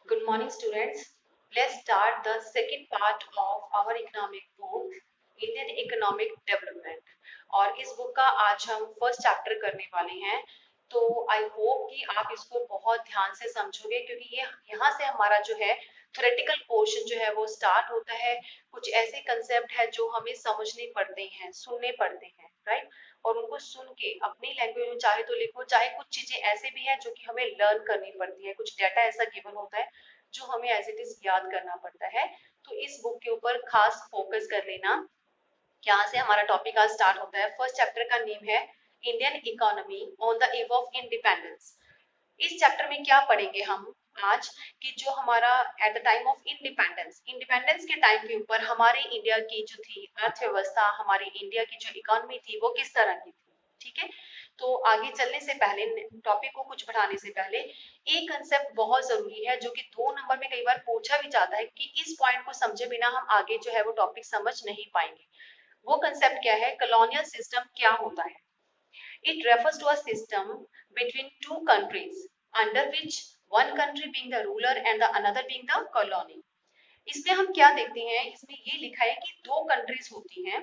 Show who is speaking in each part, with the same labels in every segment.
Speaker 1: Good morning, students. Let's start the second part of our economic book, Indian Economic Development. और इस book का आज हम first chapter करने वाले हैं। तो आई होप कि आप इसको बहुत ध्यान से समझोगे, क्योंकि ये यहाँ से हमारा जो है थ्योरेटिकल पोर्शन जो है वो स्टार्ट होता है। कुछ ऐसे कंसेप्ट है जो हमें समझने पड़ते हैं, सुनने पड़ते हैं, राइट। और उनको सुन के अपनी लैंग्वेज में चाहे तो लिखो, चाहे कुछ चीजें ऐसे भी है जो कि हमें लर्न करनी पड़ती है। कुछ डाटा ऐसा गिवन होता है जो हमें एज इट इज याद करना पड़ता है। तो इस बुक के ऊपर खास फोकस कर लेना। यहाँ से हमारा टॉपिक आज स्टार्ट होता है। फर्स्ट चैप्टर का नेम है Indian economy on the eve of independence. इस चैप्टर में क्या पढ़ेंगे हम आज, कि जो हमारा at the time of independence, independence के टाइम के ऊपर हमारे इंडिया की जो थी अर्थव्यवस्था, हमारे इंडिया की जो इकोनॉमी थी वो किस तरह की थी। ठीक है। तो आगे चलने से पहले, टॉपिक को कुछ बढ़ाने से पहले, एक कंसेप्ट बहुत जरूरी है जो कि 2 नंबर में कई बार पूछा भी जाता है, कि इस पॉइंट को समझे बिना हम आगे जो है वो टॉपिक समझ नहीं पाएंगे। वो कंसेप्ट क्या है? कॉलोनियल सिस्टम क्या होता है? It refers to a system between two countries under which one country being the ruler and the another being the colony. इसमें हम क्या देखते हैं, इसमें ये लिखा है कि दो कंट्रीज होती हैं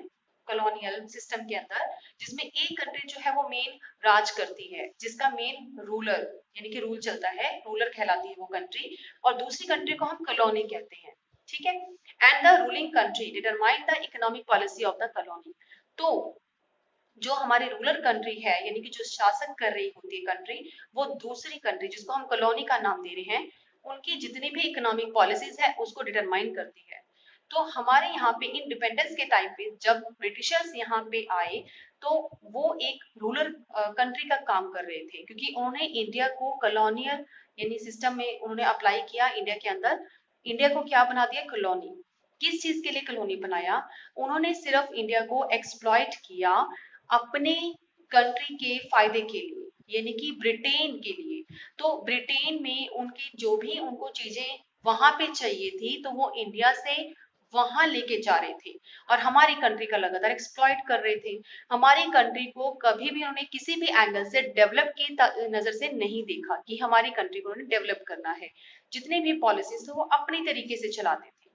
Speaker 1: कॉलोनियल सिस्टम के अंदर, जिसमें एक कंट्री जो है वो मेन राज करती है, जिसका मेन रूलर यानी कि रूल चलता है, रूलर कहलाती है वो कंट्री, और दूसरी कंट्री को हम कॉलोनी कहते हैं। ठीक है। And the ruling country determine the economic policy of the colony. तो जो हमारी रूलर कंट्री है, यानी कि जो शासन कर रही होती है कंट्री, वो दूसरी कंट्री जिसको हम कॉलोनी का नाम दे रहे हैं, उनकी जितनी भी इकोनॉमिक पॉलिसीज है उसको डिटरमाइन करती है। तो हमारे यहाँ पे इंडिपेंडेंस के टाइम पे जब ब्रिटिशर्स यहाँ पे आए, तो वो एक रूलर कंट्री का काम कर रहे थे, क्योंकि उन्होंने इंडिया को कॉलोनियल यानी सिस्टम में उन्होंने अप्लाई किया इंडिया के अंदर। इंडिया को क्या बना दिया? कॉलोनी। किस चीज के लिए कॉलोनी बनाया? उन्होंने सिर्फ इंडिया को एक्सप्लॉइट किया अपने कंट्री के फायदे के लिए, यानी कि ब्रिटेन के लिए। तो ब्रिटेन में उनकी जो भी उनको चीजें वहां पे चाहिए थी, तो वो इंडिया से वहां लेके जा रहे थे, और हमारी कंट्री का लगातार एक्सप्लॉइट कर रहे थे। हमारी कंट्री को कभी भी उन्होंने किसी भी एंगल से डेवलप की नजर से नहीं देखा, कि हमारी कंट्री को उन्होंने डेवलप करना है। जितने भी पॉलिसीज थे वो अपनी तरीके से चलाते थे।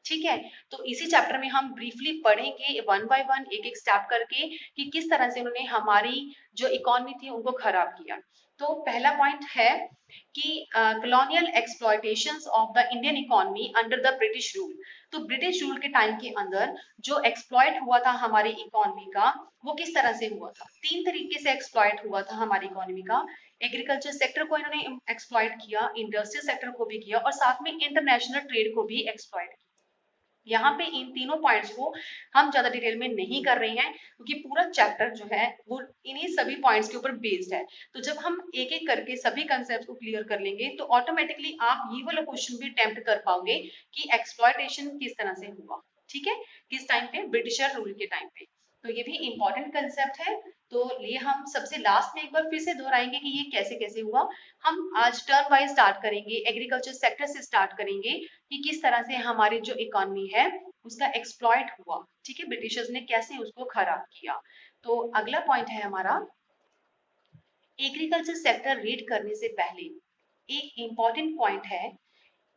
Speaker 1: ठीक है। तो इसी चैप्टर में हम ब्रीफली पढ़ेंगे वन बाय वन, एक एक स्टेप करके, कि किस तरह से उन्होंने हमारी जो इकोनॉमी थी उनको खराब किया। तो पहला पॉइंट है कि colonial exploitations of the Indian economy under the British rule. तो ब्रिटिश रूल के टाइम के अंदर जो एक्सप्लॉयट हुआ था हमारी इकोनॉमी का, वो किस तरह से हुआ था? 3 तरीके से एक्सप्लॉयट हुआ था हमारी इकोनॉमी का। एग्रीकल्चर सेक्टर को इन्होंने एक्सप्लॉयट किया, इंडस्ट्रियल सेक्टर को भी किया, और साथ में इंटरनेशनल ट्रेड को भी एक्सप्लॉयट किया। यहाँ पे इन तीनों पॉइंट्स को हम ज्यादा डिटेल में नहीं कर रहे हैं, क्योंकि पूरा चैप्टर जो है वो इन्हीं सभी पॉइंट्स के ऊपर बेस्ड है। तो जब हम एक एक करके सभी कंसेप्ट को क्लियर कर लेंगे, तो ऑटोमेटिकली आप ये वाला क्वेश्चन भी अटेम्प्ट कर पाओगे कि एक्सप्लॉयटेशन किस तरह से हुआ। ठीक है। किस टाइम पे? ब्रिटिशर रूल के टाइम पे। तो ये भी इंपॉर्टेंट कंसेप्ट है। तो ये हम सबसे लास्ट में एक बार फिर से दोहराएंगे कि ये कैसे कैसे हुआ। हम आज टर्म वाइज स्टार्ट करेंगे, एग्रीकल्चर सेक्टर से स्टार्ट करेंगे, कि किस तरह से हमारी जो इकोनॉमी है उसका एक्सप्लॉइट हुआ। ठीक है। ब्रिटिशर्स ने कैसे उसको खराब किया। तो अगला पॉइंट है हमारा, एग्रीकल्चर सेक्टर रीड करने से पहले एक इंपॉर्टेंट पॉइंट है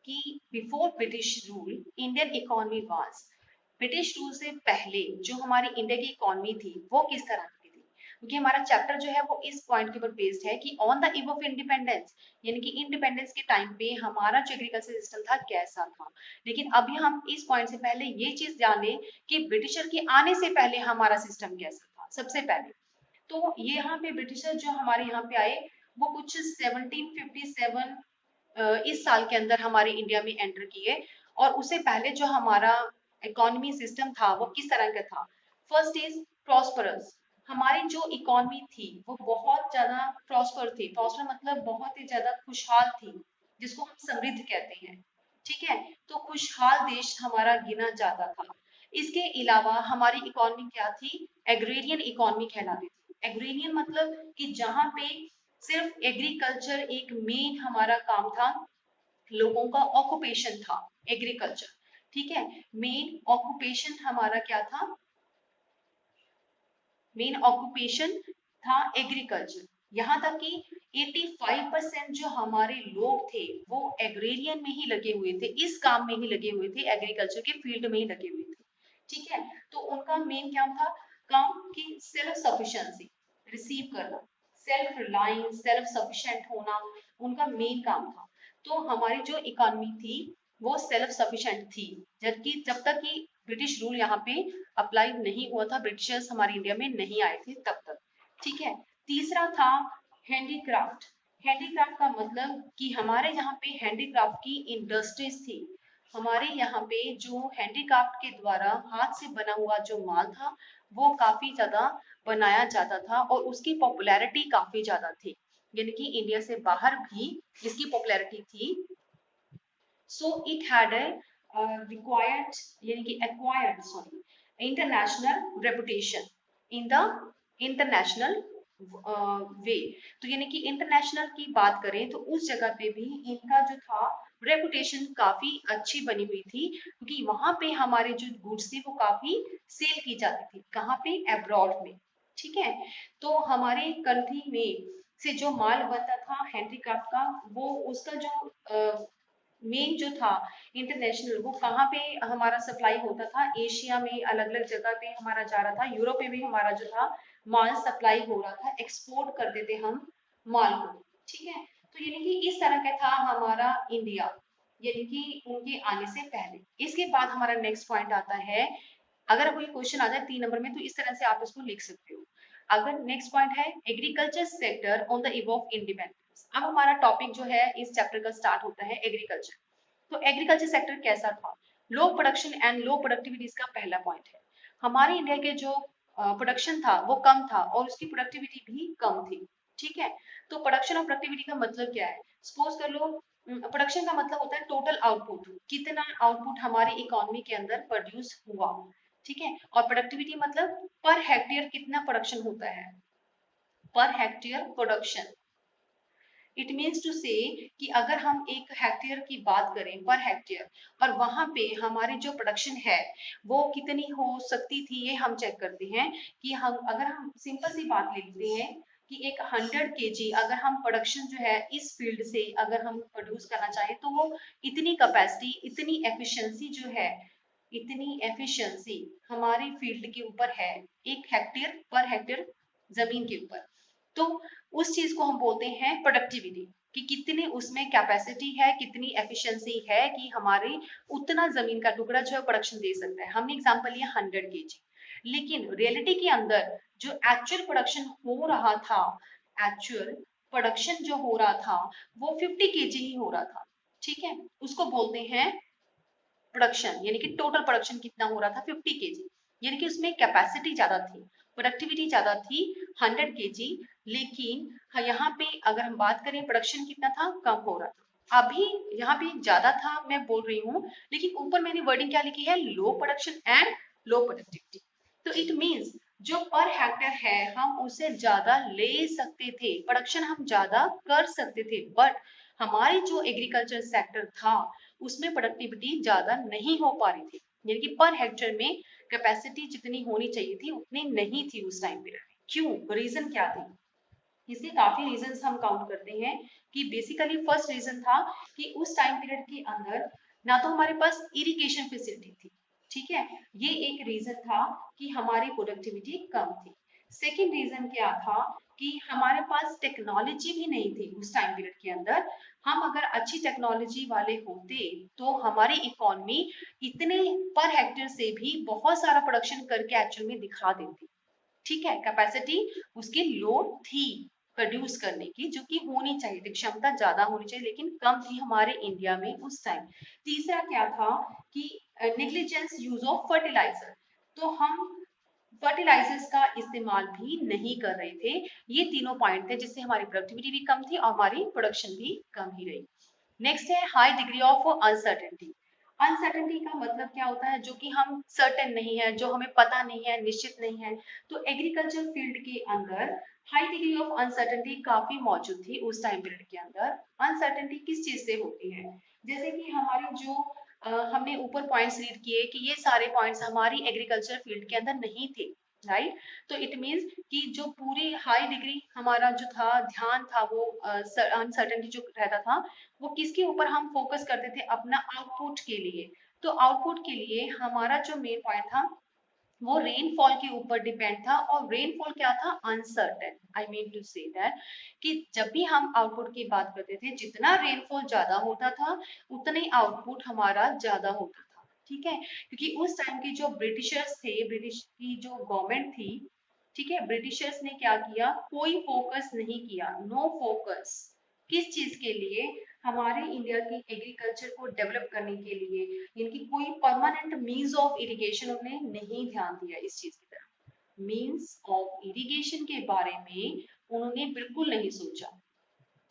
Speaker 1: कि before British rule Indian economy was, British rule से पहले जो हमारी इंडिया की इकोनॉमी थी वो किस तरह की थी। क्योंकि हमारा चैप्टर जो है वो इस पॉइंट के ऊपर बेस्ड है कि on the eve of independence, यानी कि इंडिपेंडेंस के टाइम पे हमारा जो एग्रीकल्चर सिस्टम था कैसा था। लेकिन अभी हम इस पॉइंट से पहले ये चीज जाने कि ब्रिटिशर के आने से पहले हमारा सिस्टम कैसा था सबसे पहले। तो ये यहाँ पे ब्रिटिशर जो हमारे यहाँ पे आए, वो कुछ 1757 इस साल के अंदर हमारे इंडिया में एंटर किए। और उससे पहले जो हमारा इकोनॉमी सिस्टम था वो किस तरह का था? First is prosperous. हमारी जो इकोनॉमी थी वो बहुत ज्यादा प्रॉस्पर थी। प्रॉस्पर मतलब बहुत ही ज्यादा खुशहाल थी, जिसको हम समृद्ध कहते हैं। ठीक है। तो खुशहाल देश हमारा गिना जाता था। इसके अलावा हमारी इकोनॉमी क्या थी? एग्रेरियन इकोनॉमी कहलाती थी। एग्रेरियन मतलब कि जहाँ पे सिर्फ एग्रीकल्चर एक मेन हमारा काम था, लोगों का ऑक्यूपेशन था एग्रीकल्चर। ठीक है। मेन ऑक्यूपेशन हमारा क्या था? मेन ऑक्यूपेशन था एग्रीकल्चर। यहाँ तक कि 85% जो हमारे लोग थे वो एग्रेरियन में ही लगे हुए थे, इस काम में ही लगे हुए थे, एग्रीकल्चर के फील्ड में ही लगे हुए थे। ठीक है, तो उनका मेन क्या था काम कि सेल्फ सफिशिएंसी रिसीव करना, सेल्फ रिलायंस, सेल्फ सफिशिएंट होना उनका मेन काम था। तो हमारी जो इकोनॉमी थी वो सेल्फ सफिशिएंट थी, जबकि जब तक कि ब्रिटिश रूल यहाँ पे अप्लाई नहीं हुआ था, ब्रिटिशर्स हमारे इंडिया में नहीं आए थे तब तक। ठीक है, तीसरा था हैंडीक्राफ्ट। हैंडीक्राफ्ट का मतलब कि हमारे यहाँ पे हैंडीक्राफ्ट की इंडस्ट्रीज थी। हमारे यहाँ पे जो हैंडीक्राफ्ट के द्वारा हाथ से बना हुआ जो माल था वो काफी ज्यादा बनाया जाता था और उसकी पॉपुलैरिटी काफी ज्यादा थी, यानी कि इंडिया से बाहर भी इसकी पॉपुलैरिटी थी। So it had a required यानी कि acquired sorry international reputation in the international way. तो यानी कि इंटरनेशनल की बात करें तो उस जगह पे भी इनका जो था रेपुटेशन काफी अच्छी बनी हुई थी, क्योंकि वहां पे हमारे जो गुड्स थी वो काफी सेल की जाती थी, कहाँ पे, अब्रॉड में। ठीक है, तो हमारे कंट्री में से जो माल बनता था हैंडीक्राफ्ट का, वो उसका जो मेन जो था इंटरनेशनल, वो कहाँ पे हमारा सप्लाई होता था, एशिया में अलग अलग जगह पे हमारा जा रहा था, यूरोप में भी हमारा जो था माल सप्लाई हो रहा था, एक्सपोर्ट करते थे हम माल को। ठीक है, तो यानी कि इस तरह का था हमारा इंडिया, यानी कि उनके आने से पहले। इसके बाद हमारा नेक्स्ट पॉइंट आता है, अगर कोई क्वेश्चन आ जाए 3 नंबर में तो इस तरह से आप इसको लिख सकते हो। अगर नेक्स्ट पॉइंट है एग्रीकल्चर सेक्टर ऑन द इव ऑफ इंडिपेंडेंस। अब हमारा टॉपिक जो है इस चैप्टर का स्टार्ट होता है एग्रीकल्चर। तो एग्रीकल्चर सेक्टर कैसा था, लो प्रोडक्शन एंड लो प्रोडक्टिविटी इसका पहला पॉइंट है। हमारे इंडिया के जो प्रोडक्शन था वो कम था और उसकी प्रोडक्टिविटी भी कम थी। ठीक है, तो प्रोडक्शन और प्रोडक्टिविटी का मतलब क्या है, सपोज कर लो प्रोडक्शन का मतलब होता है टोटल आउटपुट, कितना आउटपुट हमारी इकोनॉमी के अंदर प्रोड्यूस हुआ। ठीक है, और प्रोडक्टिविटी मतलब पर हेक्टेयर कितना प्रोडक्शन होता है, पर hectare production. It means to say कि अगर हम एक हेक्टेयर की बात करें पर हेक्टेयर, और वहां पे हमारी जो प्रोडक्शन है वो कितनी हो सकती थी, ये हम चेक करते हैं कि हम अगर हम सिंपल सी बात ले लेते हैं कि एक 100 kg अगर हम प्रोडक्शन जो है इस फील्ड से अगर हम प्रोड्यूस करना चाहें तो वो इतनी कैपेसिटी, इतनी एफिशिएंसी जो है, इतनी एफिशिएंसी हमारी फील्ड के ऊपर है, एक हेक्टेयर पर हेक्टेयर जमीन के ऊपर। तो उस चीज को हम बोलते हैं प्रोडक्टिविटी, कि कितनी उसमें कैपेसिटी है, कितनी एफिशिएंसी है कि हमारे उतना जमीन का टुकड़ा जो है प्रोडक्शन दे सकता है। हमने एग्जांपल लिया 100 kg, लेकिन रियलिटी के अंदर जो एक्चुअल प्रोडक्शन हो रहा था, एक्चुअल प्रोडक्शन जो हो रहा था वो 50 kg ही हो रहा था। ठीक है, उसको बोलते हैं प्रोडक्शन, यानी कि टोटल प्रोडक्शन कितना हो रहा था 50 kg, यानी कि उसमें कैपेसिटी ज्यादा थी, प्रोडक्टिविटी ज्यादा थी 100 kg, लेकिन हाँ, यहाँ पे अगर हम बात करें प्रोडक्शन कितना था, कम हो रहा था। अभी यहाँ पे ज्यादा था मैं बोल रही हूँ, लेकिन ऊपर मैंने वर्डिंग क्या लिखी है, लो प्रोडक्शन एंड लो प्रोडक्टिविटी। तो इट मीन्स जो पर हेक्टेयर है हम उसे ज्यादा ले सकते थे, प्रोडक्शन हम ज्यादा कर सकते थे, बट हमारी जो एग्रीकल्चर सेक्टर था उसमें प्रोडक्टिविटी ज्यादा नहीं हो पा रही थी, यानी कि पर हेक्टेयर में कैपेसिटी जितनी होनी चाहिए थी उतनी नहीं थी उस टाइम पीरियड में। क्यों, रीजन क्या थी, इसके काफी रीजंस हम काउंट करते हैं। कि बेसिकली फर्स्ट रीजन था कि उस टाइम पीरियड के अंदर ना तो हमारे पास इरिगेशन फैसिलिटी थी। ठीक है, ये एक रीजन था कि हमारी प्रोडक्टिविटी कम थी। सेकेंड रीजन क्या था कि हमारे पास टेक्नोलॉजी भी नहीं थी उस टाइम पीरियड के अंदर। हम अगर अच्छी टेक्नोलॉजी वाले होते तो हमारी इकोनॉमी इतने पर हेक्टेयर से भी बहुत सारा प्रोडक्शन करके एक्चुअल में दिखा देती। ठीक है, कैपेसिटी उसकी लो थी प्रोड्यूस करने की, जो कि होनी चाहिए थी, क्षमता ज्यादा होनी चाहिए, लेकिन कम थी हमारे इंडिया में उस टाइम। तीसरा क्या था कि नेग्लिजेंस यूज ऑफ फर्टिलाइजर, तो हम फर्टिलाइजर्स का इस्तेमाल भी नहीं कर रहे थे। ये तीनों पॉइंट थे जिससे हमारी प्रोडक्टिविटी भी कम थी और हमारी प्रोडक्शन भी कम ही रही। नेक्स्ट है high degree of uncertainty. Uncertainty का मतलब क्या होता है, जो कि हम सर्टेन नहीं है, जो हमें पता नहीं है, निश्चित नहीं है। तो एग्रीकल्चर फील्ड के अंदर हाई डिग्री ऑफ अनसर्टेनिटी काफी मौजूद थी उस टाइम पीरियड के अंदर। अनसर्टेनिटी किस चीज से होती है, जैसे कि हमारे जो हमने ऊपर पॉइंट्स रीड किए कि ये सारे पॉइंट्स हमारी एग्रीकल्चर फील्ड के अंदर नहीं थे, राइट। तो इट मीन्स कि जो पूरी हाई डिग्री हमारा जो था ध्यान था वो अनसर्टेनिटी जो रहता था वो किसके ऊपर हम फोकस करते थे, अपना आउटपुट के लिए। तो आउटपुट के लिए हमारा जो मेन पॉइंट था वो रेनफॉल के ऊपर डिपेंड था, और रेनफॉल क्या था, uncertain. I mean to say that कि जब भी हम आउटपुट की बात करते थे, जितना रेनफॉल ज्यादा होता था उतना ही आउटपुट हमारा ज्यादा होता था। ठीक है, क्योंकि उस टाइम के जो ब्रिटिशर्स थे, ब्रिटिश की जो गवर्नमेंट थी, ठीक है, ब्रिटिशर्स ने क्या किया, कोई फोकस नहीं किया, नो फोकस। किस चीज के लिए, हमारे इंडिया की एग्रीकल्चर को डेवलप करने के लिए, इनकी कोई परमानेंट मीन्स ऑफ इरिगेशन उन्होंने नहीं ध्यान दिया इस चीज की तरफ। मीन्स ऑफ इरिगेशन के बारे में उन्होंने बिल्कुल नहीं सोचा।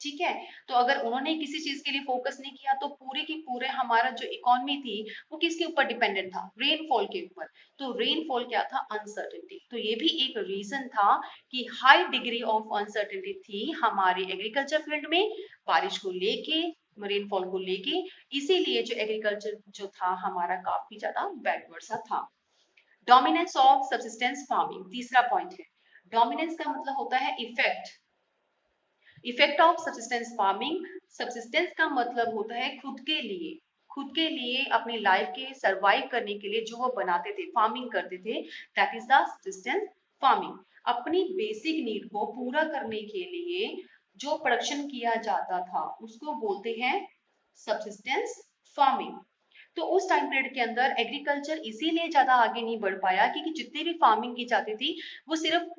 Speaker 1: ठीक है, तो अगर उन्होंने किसी चीज के लिए फोकस नहीं किया तो पूरे की पूरे हमारा जो इकोनॉमी थी वो किसके ऊपर डिपेंडेंट था, रेनफॉल के ऊपर। तो रेनफॉल क्या था, अनसर्टेनिटी। तो ये भी एक रीजन था कि हाई डिग्री ऑफ अनसर्टेनिटी थी हमारे एग्रीकल्चर फील्ड में, बारिश को लेके, रेनफॉल को लेके। इसीलिए जो एग्रीकल्चर जो था हमारा काफी ज्यादा बैकवर्ड सा था। डोमिनेंस ऑफ सब्सिस्टेंस फार्मिंग तीसरा पॉइंट है। डोमिनेंस का मतलब होता है effect, effect of subsistence farming. Subsistence का मतलब होता है खुद के लिए, खुद के लिए अपनी लाइफ के सरवाइव करने के लिए जो वो बनाते थे, फार्मिंग करते थे, that is the subsistence farming. अपनी बेसिक नीड को पूरा करने के लिए जो प्रोडक्शन किया जाता था उसको बोलते हैं सब्सिस्टेंस फार्मिंग। तो उस टाइम पीरियड के अंदर एग्रीकल्चर इसीलिए ज्यादा आगे नहीं बढ़ पाया क्योंकि जितनी भी फार्मिंग की जाती थी वो सिर्फ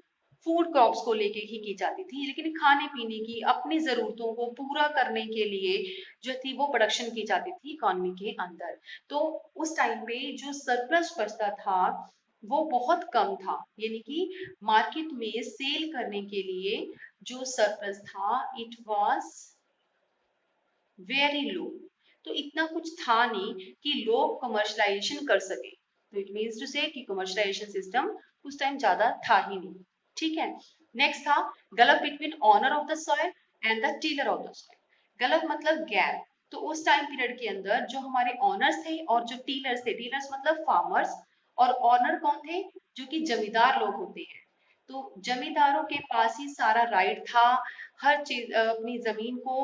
Speaker 1: फूड क्रॉप्स को लेके ही की जाती थी, लेकिन खाने पीने की अपनी जरूरतों को पूरा करने के लिए जो थी वो प्रोडक्शन की जाती थी इकोनॉमी के अंदर। तो उस टाइम पे जो सरप्लस बचता था वो बहुत कम था, यानी कि मार्केट में सेल करने के लिए जो सरप्लस था इट वाज वेरी लो। तो इतना कुछ था नहीं कि लोग कमर्शलाइजेशन कर सके। तो इट मीन्स टू से कि कमर्शलाइजेशन सिस्टम उस टाइम ज्यादा था ही नहीं। ठीक है, नेक्स्ट था gulf between owner of the soil and the tiller of the soil. Gulf मतलब गैप। तो उस टाइम पीरियड के अंदर जो हमारे ऑनर्स थे और जो टीलर्स थे, टीलर्स मतलब फार्मर्स, और ऑनर कौन थे, जो कि जमींदार लोग होते हैं। तो जमींदारों के पास ही सारा राइट था हर चीज, अपनी जमीन को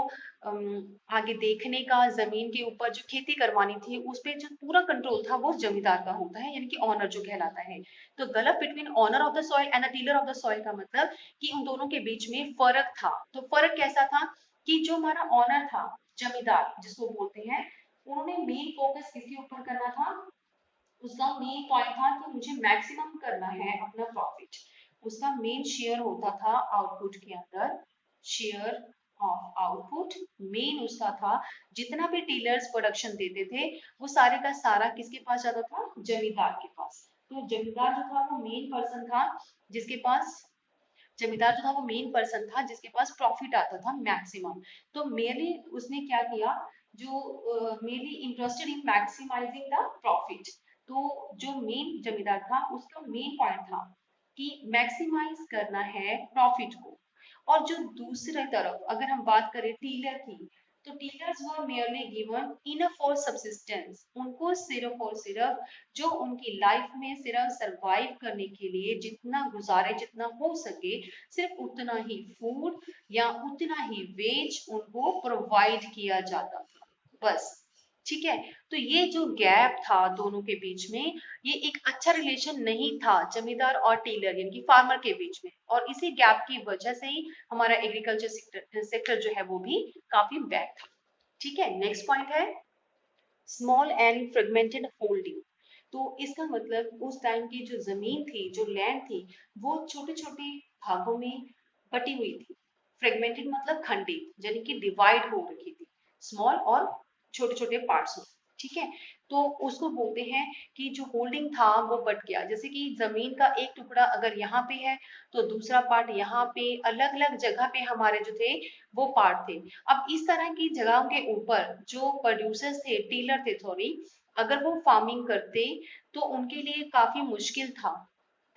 Speaker 1: आगे देखने का, जमीन के ऊपर जो खेती करवानी थी उस पे जो पूरा कंट्रोल था वो जमींदार का होता है, यानी कि ऑनर जो कहलाता है। तो gulf between owner of the soil and the dealer of the soil का मतलब कि उन दोनों के बीच में फर्क था। तो फर्क कैसा था कि जो हमारा ऑनर था, जमींदार जिसको बोलते हैं, उन्होंने मेन फोकस किसके ऊपर करना था, उसका मेन पॉइंट था कि मुझे मैक्सिमम करना है अपना प्रॉफिट। उसका मेन शेयर होता था आउटपुट के अंदर, शेयर ऑफ आउटपुट मेन उसका था। जितना भी डीलर्स प्रोडक्शन देते थे वो सारे का सारा किसके पास जाता था, जमींदार के पास। तो जमींदार जो था वो मेन पर्सन था जिसके पास, जमींदार जो था वो मेन पर्सन था जिसके पास प्रॉफिट आता था मैक्सिमम। तो मेनली उसने क्या किया, जो mainly interested in maximising the profit. तो जो मेन जमींदार था उसका मेन पॉइंट था कि मैक्सिमाइज करना है प्रॉफिट को। और जो दूसरी तरफ अगर हम बात करें टीलर की, तो tillers were merely given enough for subsistence. उनको सिर्फ और सिर्फ जो उनकी लाइफ में सिर्फ सरवाइव करने के लिए जितना गुजारे, जितना हो सके, सिर्फ उतना ही फूड या उतना ही वेज उनको प्रोवाइड किया जाता था, बस। ठीक है, तो ये जो गैप था दोनों के बीच में, ये एक अच्छा रिलेशन नहीं था जमींदार और टेलर यानी कि फार्मर के बीच में, और इसी गैप की वजह से ही हमारा एग्रीकल्चर सेक्टर जो है वो भी काफी बैक था। ठीक है, नेक्स्ट पॉइंट है स्मॉल एंड फ्रेगमेंटेड होल्डिंग। तो इसका मतलब उस टाइम की जो जमीन थी, जो लैंड थी, वो छोटे छोटे भागों में बटी हुई थी। फ्रेगमेंटेड मतलब खंडित, यानी कि डिवाइड हो रखी थी, स्मॉल और छोटे छोटे पार्ट्स में। ठीक है, तो उसको बोलते हैं कि जो होल्डिंग था वो बट गया। जैसे कि जमीन का एक टुकड़ा अगर यहाँ पे है तो दूसरा पार्ट यहाँ पे, अलग अलग जगह पे हमारे जो थे वो पार्ट थे। अब इस तरह की जगहों के ऊपर जो प्रोड्यूसर्स थे, टीलर थे सॉरी, अगर वो फार्मिंग करते तो उनके लिए काफी मुश्किल था,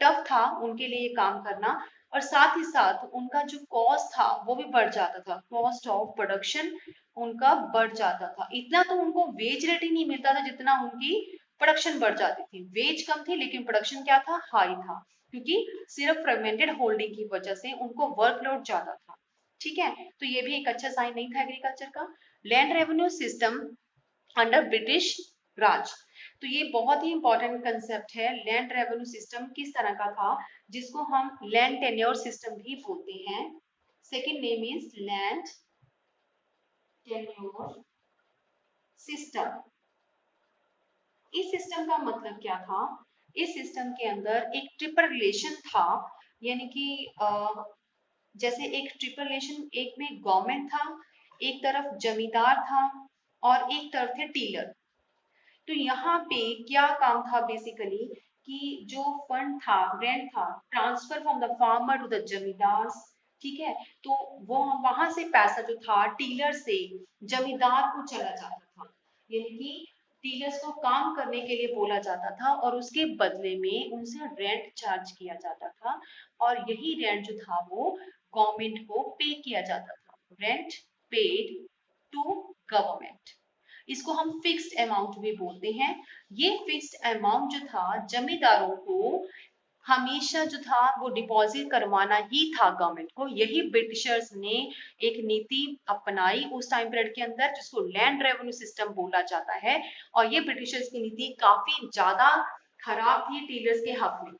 Speaker 1: टफ था उनके लिए काम करना। और साथ ही साथ उनका जो कॉस्ट था वो भी बढ़ जाता था, कॉस्ट ऑफ प्रोडक्शन उनका बढ़ जाता था। इतना तो उनको वेज रेट ही नहीं मिलता था जितना उनकी प्रोडक्शन बढ़ जाती थी। वेज कम थी लेकिन प्रोडक्शन क्या था, हाई था, क्योंकि सिर्फ फ्रेगमेंटेड होल्डिंग की वजह से उनको वर्कलोड ज्यादा था। ठीक है, तो ये भी एक अच्छा साइन नहीं था एग्रीकल्चर का। Land revenue system under British Raj, तो ये बहुत ही इंपॉर्टेंट कंसेप्ट है। लैंड रेवेन्यू सिस्टम किस तरह का था, जिसको हम लैंड टेन्योर सिस्टम भी बोलते हैं। Second name is land tenure system. इस सिस्टम का मतलब क्या था, इस सिस्टम के अंदर एक ट्रिपल रिलेशन था, यानी कि जैसे एक ट्रिपल रिलेशन, एक में गवर्नमेंट था, एक तरफ जमींदार था और एक तरफ थे टीलर। तो यहाँ पे क्या काम था बेसिकली, कि जो फंड था, रेंट था, transfer from the farmer to the zamindar. ठीक है, तो वो वहां से पैसा जो था टीलर से जमींदार को चला जाता था, यानी कि टीलर्स को काम करने के लिए बोला जाता था और उसके बदले में उनसे रेंट चार्ज किया जाता था, और यही रेंट जो था वो गवर्नमेंट को पे किया जाता था। रेंट पेड टू गवर्नमेंट, इसको हम फिक्स्ड अमाउंट भी बोलते हैं। ये फिक्स्ड अमाउंट जो था जमींदारों को हमेशा जो था वो डिपॉजिट करवाना ही था गवर्नमेंट को। यही ब्रिटिशर्स ने एक नीति अपनाई उस टाइम पीरियड के अंदर, जिसको लैंड रेवेन्यू सिस्टम बोला जाता है। और ये ब्रिटिशर्स की नीति काफी ज्यादा खराब थी टीलर्स के हक में।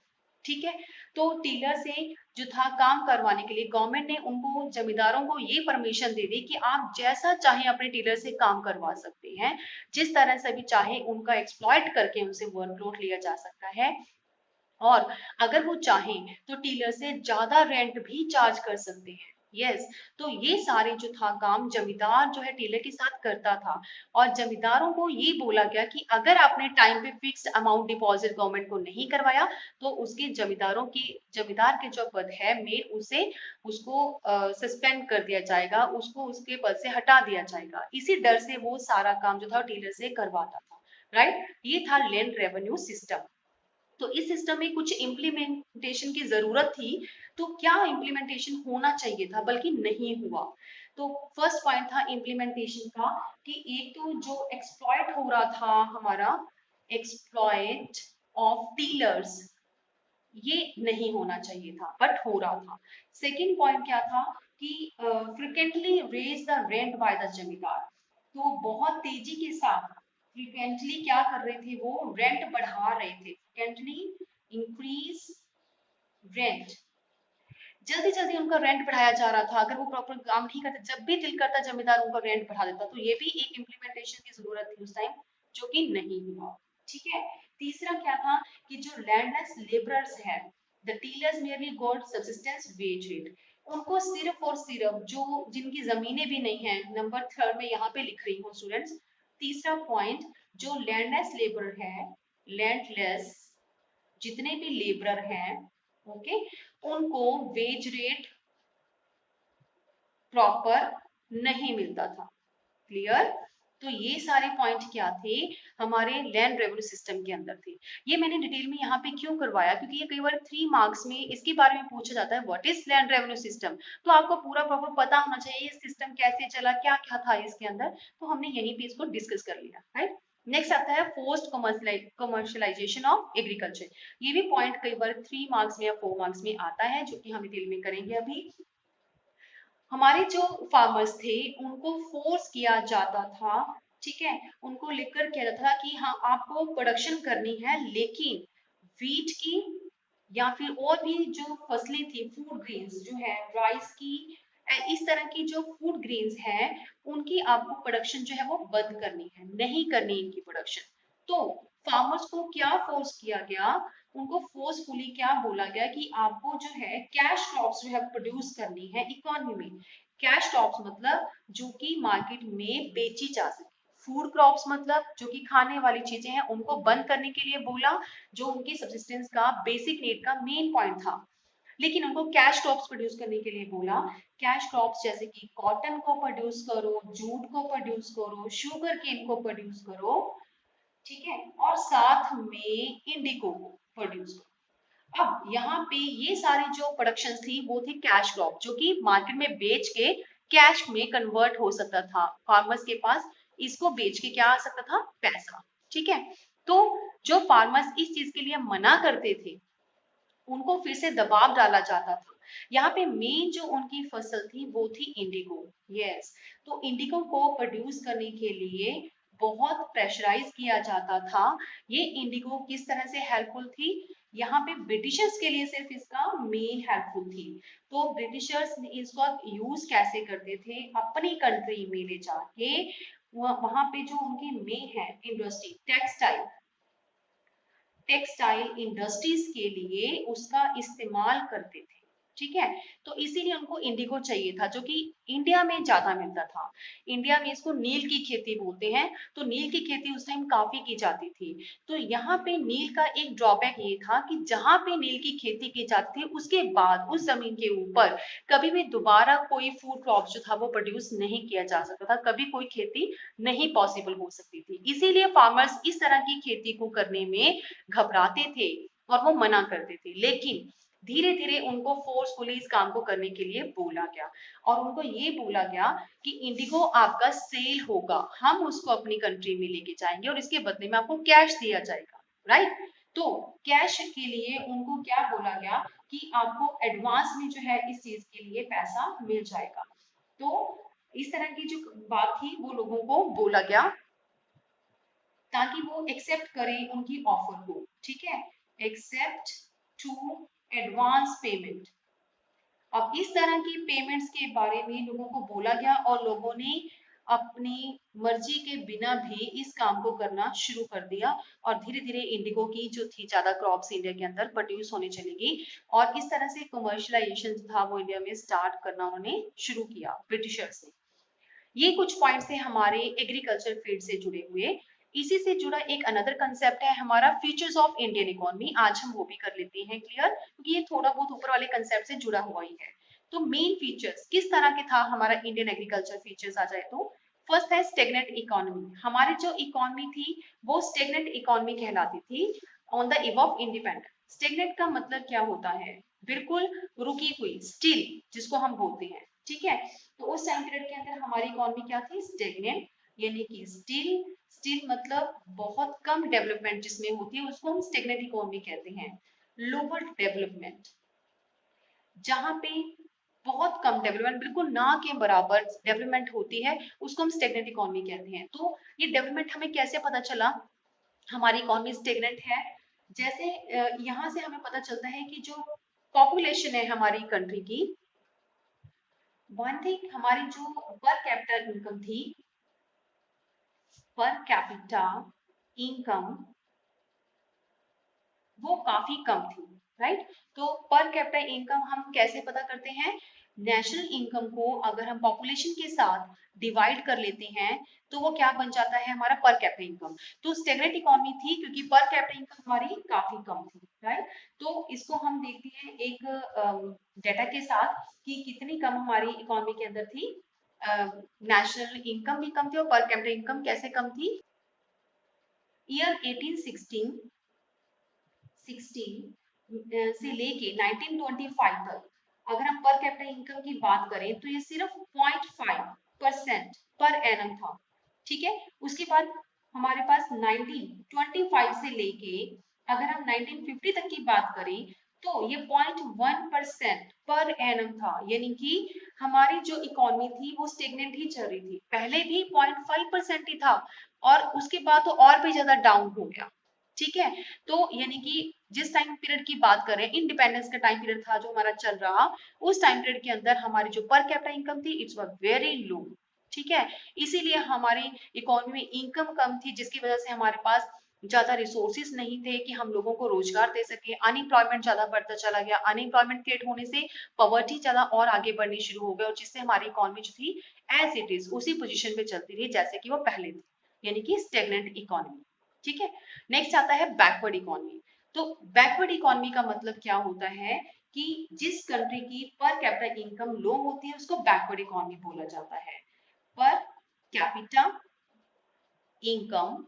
Speaker 1: ठीक है, तो टीलर से जो था काम करवाने के लिए गवर्नमेंट ने उनको, जमींदारों को ये परमिशन दे दी कि आप जैसा चाहे अपने टीलर से काम करवा सकते हैं, जिस तरह से भी चाहे उनका एक्सप्लॉइट करके उनसे वर्कलोड लिया जा सकता है, और अगर वो चाहें तो टीलर से ज्यादा रेंट भी चार्ज कर सकते हैं। यस, तो ये सारे जो था काम जमींदार जो है टीलर के साथ करता था। और जमींदारों को ये बोला गया कि अगर आपने टाइम पे फिक्स्ड अमाउंट डिपॉजिट गवर्नमेंट को नहीं करवाया, तो उसके जमींदारों की, जमींदार के जो पद है मेन, उसे उसको सस्पेंड कर दिया जाएगा, उसको उसके पद से हटा दिया जाएगा। इसी डर से वो सारा काम जो था टीलर से करवाता था। राइट, ये था लैंड रेवेन्यू सिस्टम। तो इस सिस्टम में कुछ इम्प्लीमेंटेशन की जरूरत थी। तो क्या इम्प्लीमेंटेशन होना चाहिए था, बल्कि नहीं हुआ। तो फर्स्ट पॉइंट था इम्प्लीमेंटेशन का, कि एक तो जो एक्सप्लॉइट हो रहा था हमारा, एक्सप्लॉइट ऑफ टीलर्स, ये नहीं होना चाहिए था बट हो रहा था। सेकेंड पॉइंट क्या था, कि frequently raise the rent by the zamindar. तो बहुत तेजी के साथ फ्रिक्वेंटली क्या कर रहे थे, वो रेंट बढ़ा रहे थे, फ्रिक्वेंटली इंक्रीज रेंट। जल्दी जल्दी उनका रेंट बढ़ाया जा रहा था, अगर वो प्रॉपर काम नहीं करते, जब भी दिल करता जमींदार उनका रेंट बढ़ा देता। तो ये भी एक इम्प्लीमेंटेशन की जरूरत थी उस टाइम, जो कि नहीं हुआ। ठीक है, तीसरा क्या था, कि जो लैंडलेस लेबरर्स हैं, the tillers merely got subsistence wage rate. उनको सिर्फ और सिर्फ जो, जिनकी जमीनें भी नहीं है, नंबर थर्ड में यहाँ पे लिख रही हूँ स्टूडेंट्स, तीसरा पॉइंट, जो लैंडलेस लेबर है, लैंडलेस जितने भी लेबरर हैं, ओके, उनको वेज रेट प्रॉपर नहीं मिलता था। क्लियर, तो ये सारे पॉइंट क्या थे, हमारे लैंड रेवेन्यू सिस्टम के अंदर थे। ये मैंने डिटेल में यहाँ पे क्यों करवाया, क्योंकि ये कई बार 3 मार्क्स में इसके बारे में पूछा जाता है, what is land revenue system. तो आपको पूरा प्रॉपर पता होना चाहिए ये सिस्टम कैसे चला, क्या क्या था इसके अंदर। तो हमने यहीं पे इसको डिस्कस कर लिया। राइट, नेक्स्ट आता है फोर्स्ड कमर्शियलाइजेशन ऑफ एग्रीकल्चर। ये भी पॉइंट कई बार 3 मार्क्स में या 4 मार्क्स में आता है, जो कि हम डिटेल में करेंगे अभी। हमारे जो फार्मर्स थे उनको फोर्स किया जाता था, ठीक है, उनको लेकर किया जाता था कि हाँ आपको प्रोडक्शन करनी है, लेकिन वीट की या फिर और भी जो फसलें थी, फूड ग्रेन्स जो है, राइस की, इस तरह की जो फूड ग्रेन्स है, उनकी आपको प्रोडक्शन जो है वो बंद करनी है, नहीं करनी इनकी प्रोडक्शन। तो फार्मर्स को क्या फोर्स किया गया, उनको फोर्सफुली क्या बोला गया, कि आपको जो है कैश क्रॉप्स जो है प्रोड्यूस करनी है इकोनॉमी में। कैश क्रॉप्स मतलब जो कि मार्केट में बेची जा सके, फूड क्रॉप्स मतलब जो कि खाने वाली चीजें हैं, उनको बंद करने के लिए बोला, जो उनकी सब्सिस्टेंस का बेसिक नीड का मेन पॉइंट था। लेकिन उनको कैश क्रॉप्स प्रोड्यूस करने के लिए बोला। कैश क्रॉप्स जैसे कि कॉटन को प्रोड्यूस करो, जूट को प्रोड्यूस करो, शुगर केन को प्रोड्यूस करो, ठीक है, और साथ में इंडिगो को प्रोड्यूस करो। अब यहाँ पे ये सारी जो प्रोडक्शन थी वो थी कैश क्रॉप, जो कि मार्केट में बेच के कैश में कन्वर्ट हो सकता था फार्मर्स के पास, इसको बेच के क्या आ सकता था, पैसा। ठीक है, तो जो फार्मर्स इस चीज के लिए मना करते थे उनको फिर से दबाव डाला जाता था। यहाँ पे मेन जो उनकी फसल थी वो थी इंडिगो। यस, तो इंडिगो को प्रोड्यूस करने के लिए बहुत प्रेशराइज किया जाता था। ये इंडिगो किस तरह से हेल्पफुल थी? यहाँ पे ब्रिटिशर्स के लिए सिर्फ इसका मेन हेल्पफुल थी। तो ब्रिटिशर्स इसका यूज कैसे करते थे? अपनी कंट्री में ले जाके वहां पे जो उनकी मेन है इंडस्ट्री टेक्सटाइल इंडस्ट्रीज के लिए उसका इस्तेमाल करते थे। ठीक है, तो इसीलिए उनको इंडिगो चाहिए था जो कि इंडिया में ज्यादा मिलता था। इंडिया में इसको नील की खेती बोलते हैं, तो नील की खेती उस टाइम काफी की जाती थी। तो यहाँ पे नील का एक ड्रॉबैक ये था कि जहां पे नील की खेती की जाती थी उसके बाद उस जमीन के ऊपर कभी भी दोबारा कोई फूड क्रॉप जो था वो प्रोड्यूस नहीं किया जा सकता था, कभी कोई खेती नहीं पॉसिबल हो सकती थी। इसीलिए फार्मर्स इस तरह की खेती को करने में घबराते थे और वो मना करते थे। लेकिन धीरे धीरे उनको फोर्सफुली इस काम को करने के लिए बोला गया और उनको ये बोला गया कि इंडिगो आपका सेल होगा, हम उसको अपनी कंट्री में लेके जाएंगे और इसके बदले में आपको कैश दिया जाएगा। राइट, तो कैश के लिए उनको क्या बोला गया कि आपको एडवांस में जो है इस चीज के लिए पैसा मिल जाएगा। तो इस तरह की जो बात थी वो लोगों को बोला गया ताकि वो एक्सेप्ट करें उनकी ऑफर को। ठीक है, एक्सेप्ट टू एडवांस पेमेंट। अब इस तरह की पेमेंट्स के बारे में लोगों को बोला गया और लोगों ने अपनी मर्जी के बिना भी इस काम को करना शुरू कर दिया और धीरे धीरे इंडिगो की जो थी ज्यादा क्रॉप्स इंडिया के अंदर प्रोड्यूस होने चलेगी और इस तरह से कमर्शियलाइजेशन था वो इंडिया में स्टार्ट करना उन्होंने शुरू किया ब्रिटिशर्स ने। ये कुछ पॉइंट्स थे हमारे एग्रीकल्चर फील्ड से जुड़े हुए। इसी से जुड़ा एक अनदर कंसेप्ट है हमारा फीचर्स ऑफ इंडियन इकोनॉमी। आज हम वो भी कर लेते हैं क्लियर, क्योंकि ये थोड़ा बहुत ऊपर वाले कंसेप्ट से जुड़ा हुआ ही है। तो मेन फीचर्स किस तरह के था हमारा इंडियन एग्रीकल्चर फीचर्स आ जाए तो फर्स्ट है स्टेगनेंट इकोनॉमी। हमारी जो इकोनॉमी थी वो स्टेगनेंट इकोनॉमी कहलाती थी ऑन द इव ऑफ इंडिपेंडेंस। स्टेगनेंट का मतलब क्या होता है? बिल्कुल रुकी हुई, स्टिल जिसको हम बोलते हैं। ठीक है, तो उस टाइम पीरियड के अंदर हमारी इकोनॉमी क्या थी? स्टेगनेंट, यानी कि स्टिल। स्टिल मतलब बहुत कम डेवलपमेंट जिसमें होती है उसको हम स्टेगनेंट इकोनॉमी कहते हैं। लोअर डेवलपमेंट, जहां पे बहुत कम डेवलपमेंट, बिल्कुल ना के बराबर डेवलपमेंट होती है, उसको हम स्टेगनेंट इकोनॉमी कहते हैं। तो ये डेवलपमेंट हमें कैसे पता चला हमारी इकोनॉमी स्टेगनेंट है? जैसे यहाँ से हमें पता चलता है कि जो पॉपुलेशन है हमारी कंट्री की, वन थिंग हमारी जो पर कैपिटल इनकम थी, पर कैपिटा इनकम वो काफी कम थी। राइट, तो पर कैपिटा इनकम हम कैसे पता करते हैं? नेशनल इनकम को अगर हम पॉपुलेशन के साथ डिवाइड कर लेते हैं तो वो क्या बन जाता है? हमारा पर कैपिटा इनकम। तो स्टेगनेंट इकोनॉमी थी क्योंकि पर कैपिटा इनकम हमारी काफी कम थी। राइट, तो इसको हम देखते हैं एक डेटा के साथ कि कितनी कम हमारी इकोनॉमी के अंदर थी। नेशनल इनकम भी कम थी और पर कैपिटा इनकम कैसे कम थी? ईयर 1816 से लेके 1925 तक अगर हम पर कैपिटा इनकम की बात करें तो ये सिर्फ 0.5% पर एनम था। ठीक है, उसके बाद हमारे पास 1925 से लेके अगर हम 1950 तक की बात करें तो ये 0.1% पर एनम था, यानी कि हमारी जो इकोनॉमी थी वो स्टेगनेंट ही चल रही थी। पहले भी 0.5% ही था और उसके बाद तो और भी ज्यादा डाउन हो गया। ठीक है, तो यानी कि जिस टाइम पीरियड की बात करें, इंडिपेंडेंस का टाइम पीरियड था जो हमारा चल रहा, उस टाइम पीरियड के अंदर हमारी जो पर कैपिटा इनकम थी इट्स वर वेरी लो। ठीक है, इसीलिए हमारी इकोनॉमी में इनकम कम थी जिसकी वजह से हमारे पास ज्यादा रिसोर्सेज नहीं थे कि हम लोगों को रोजगार दे सके। अनएम्प्लॉयमेंट ज्यादा बढ़ता चला गया, अनएम्प्लॉयमेंट क्रिएट होने से पॉवर्टी ज्यादा और आगे बढ़नी शुरू हो गई और जिससे हमारी इकोनॉमी जो थी एज इट इज उसी पोजीशन पे चलती रही जैसे कि वो पहले थी, यानी कि स्टेगनेंट इकोनॉमी। ठीक है, नेक्स्ट आता है बैकवर्ड इकोनॉमी। तो बैकवर्ड इकोनॉमी का मतलब क्या होता है कि जिस कंट्री की पर कैपिटा इनकम लो होती है उसको बैकवर्ड इकोनॉमी बोला जाता है। पर कैपिटा इनकम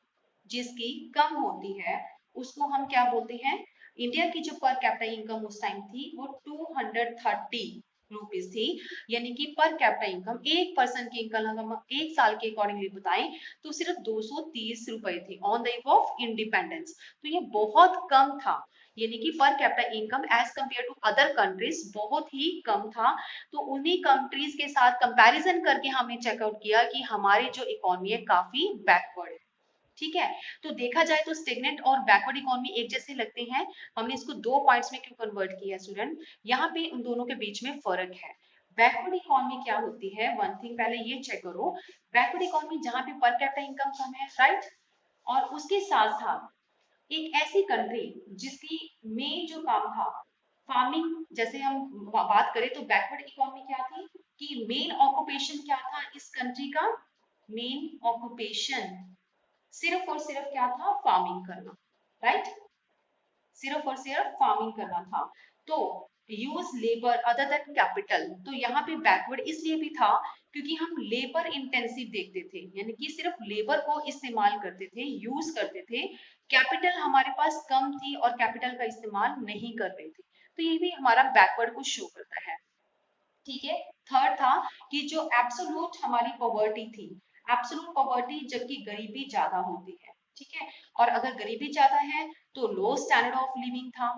Speaker 1: जिसकी कम होती है उसको हम क्या बोलते हैं? इंडिया की जो पर कैपिटा इनकम उस टाइम थी वो 230 रुपीज थी, यानी कि पर कैपिटा इनकम एक पर्सन की इनकम हम एक साल के अकॉर्डिंगली बताएं तो सिर्फ 230 रुपए थी on the eve of independence. तो ये बहुत कम था, यानी कि per capita income as compare to other countries बहुत ही कम था। तो उन्हीं कंट्रीज के साथ कंपैरिजन करके हमने चेकआउट किया कि हमारी जो इकोनॉमी है काफी बैकवर्ड है। ठीक है, तो देखा जाए तो स्टेगनेंट और बैकवर्ड इकोनॉमी एक जैसे लगते हैं। हमने इसको दो पॉइंट्स में क्यों कन्वर्ट किया स्टूडेंट, यहाँ पे उन दोनों के बीच में फर्क है। बैकवर्ड इकोनॉमी क्या होती है, वन थिंग पहले ये चेक करो। बैकवर्ड इकोनॉमी जहाँ पे पर कैपिटा इनकम कम है, राइट, और उसके साथ साथ एक ऐसी कंट्री जिसकी मेन जो काम था फार्मिंग, जैसे हम बात करें तो बैकवर्ड इकोनॉमी क्या थी कि मेन ऑक्यूपेशन क्या था इस कंट्री का, मेन ऑक्यूपेशन सिर्फ और सिर्फ क्या था, फार्मिंग करना, राइट, सिर्फ और सिर्फ फार्मिंग करना था। तो use labour other than capital, तो यहाँ पे बैकवर्ड इसलिए भी था क्योंकि हम लेबर इंटेंसिव देखते थे, यानी कि सिर्फ लेबर को इस्तेमाल करते थे, यूज करते थे, कैपिटल हमारे पास कम थी और कैपिटल का इस्तेमाल नहीं कर रहे थे। तो ये भी हमारा बैकवर्ड को शो करता है। ठीक है, थर्ड था कि जो एब्सोल्यूट हमारी पॉवर्टी थी, एब्सोल्यूट पॉवर्टी जबकि गरीबी ज्यादा होती है, ठीक है, और अगर गरीबी ज्यादा है तो लो स्टैंडर्ड ऑफ लिविंग था।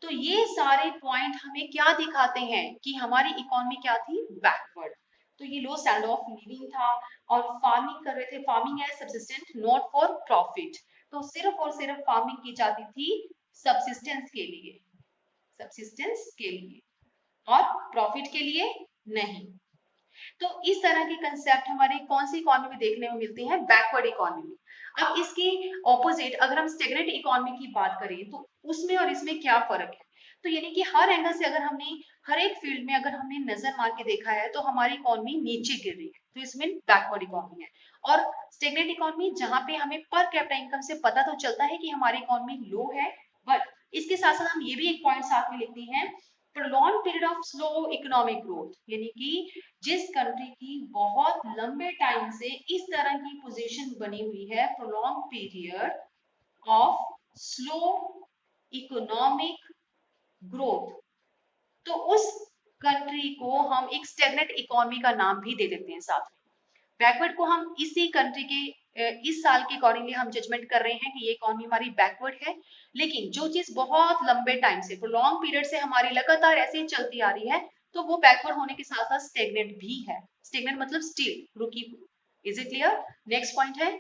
Speaker 1: तो ये सारे पॉइंट हमें क्या दिखाते हैं कि हमारी इकोनॉमी क्या थी, बैकवर्ड। तो ये लो स्टैंडर्ड ऑफ लिविंग था और फार्मिंग कर रहे थे, farming as subsistent not for profit, तो सिर्फ और सिर्फ फार्मिंग की जाती थी सब्सिस्टेंस के लिए, सब्सिस्टेंस के लिए और प्रॉफिट के लिए नहीं। तो इस तरह के कंसेप्ट हमारे कौन सी इकोनॉमी में देखने को मिलती है, बैकवर्ड इकोनॉमी। अब इसके ऑपोजिट अगर हम स्टेगनेंट इकोनॉमी की बात करें तो उसमें और इसमें क्या फर्क है। तो यानी कि हर एंगल से अगर हमने हर एक फील्ड में अगर हमने नजर मार के देखा है तो हमारी इकोनॉमी नीचे गिर रही है, तो इसमें बैकवर्ड इकोनॉमी है। और स्टेगनेंट इकोनॉमी जहां पे हमें पर कैपिटा इनकम से पता तो चलता है कि हमारी इकोनॉमी लो है, बट इसके साथ साथ हम ये भी एक पॉइंट साथ में लिखते हैं, prolong period of slow economic growth, यानी कि जिस कंट्री की बहुत लंबे टाइम से इस तरह की पोजीशन बनी हुई है, prolong period of slow economic growth, तो उस कंट्री को हम एक स्टेगनेंट इकोनॉमी का नाम भी दे देते हैं साथ में। बैकवर्ड को हम इसी कंट्री के इस साल के अकॉर्डिंगली हम जजमेंट कर रहे हैं कि ये इकोनॉमी हमारी बैकवर्ड है। लेकिन जो चीज बहुत लंबे टाइम से प्रोलॉन्ग पीरियड से हमारी लगातार ऐसे ही चलती आ रही है तो वो बैकवर्ड होने के साथ साथ स्टेगनेंट भी है। स्टेगनेंट मतलब स्टिल रुकी हुई। Is it clear? Next point है,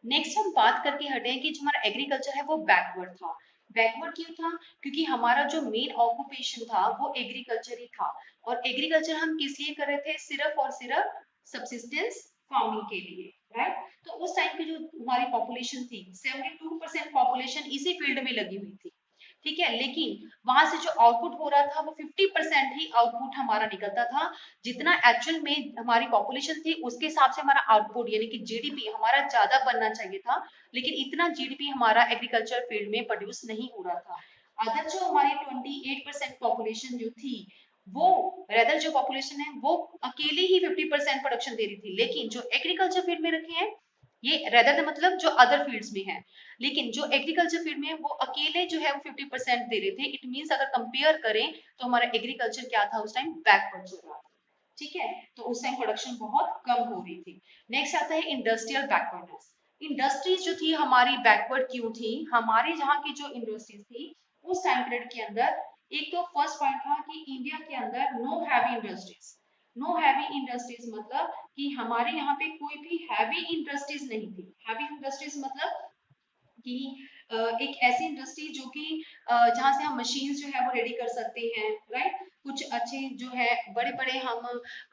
Speaker 1: नेक्स्ट हम बात करके हटे कि जो हमारा एग्रीकल्चर है वो बैकवर्ड था। बैकवर्ड क्यों था? क्योंकि हमारा जो मेन ऑक्यूपेशन था वो एग्रीकल्चर ही था, और एग्रीकल्चर हम किस लिए कर रहे थे, सिर्फ और सिर्फ सब्सिस्टेंस फार्मिंग के लिए, राइट। तो उस टाइम की जो हमारी पॉपुलेशन थी 72% पॉपुलेशन इसी फील्ड में लगी हुई थी, ठीक है। लेकिन वहां से जो आउटपुट हो रहा था वो 50% ही आउटपुट हमारा निकलता था, जितना एक्चुअल में हमारी पॉपुलेशन थी उसके हिसाब से हमारा आउटपुट यानी कि जीडीपी हमारा ज्यादा बनना चाहिए था, लेकिन इतना जीडीपी हमारा एग्रीकल्चर फील्ड में प्रोड्यूस नहीं हो रहा था। अदर जो हमारी 28% पॉपुलेशन जो थी वो, रेदर जो पॉपुलेशन है वो अकेले ही 50% प्रोडक्शन दे रही थी, लेकिन जो एग्रीकल्चर फील्ड में रखे हैं ये रेदर मतलब जो अदर फील्ड्स में है, लेकिन जो एग्रीकल्चर फील्ड में है वो अकेले जो है वो 50% दे रहे थे। इट मींस अगर कंपेयर करें तो हमारा एग्रीकल्चर क्या था उस टाइम, बैकवर्ड चल रहा था, ठीक है। तो उस टाइम प्रोडक्शन बहुत कम हो रही थी। नेक्स्ट आता है इंडस्ट्रियल बैकवर्डनेस। इंडस्ट्रीज जो थी हमारी बैकवर्ड क्यों थी, हमारे जहाँ की जो इंडस्ट्रीज थी उस टाइम पीरियड के अंदर, एक तो फर्स्ट पॉइंट था कि इंडिया के अंदर know heavy industries. Know heavy industries मतलब कि हमारे यहाँ पे कोई भी हैवी इंडस्ट्रीज नहीं थी। हैवी इंडस्ट्रीज मतलब कि एक ऐसी इंडस्ट्री जो कि जहाँ से हम मशीन्स जो है वो रेडी कर सकते हैं, राइट। कुछ अच्छे जो है बड़े बड़े हम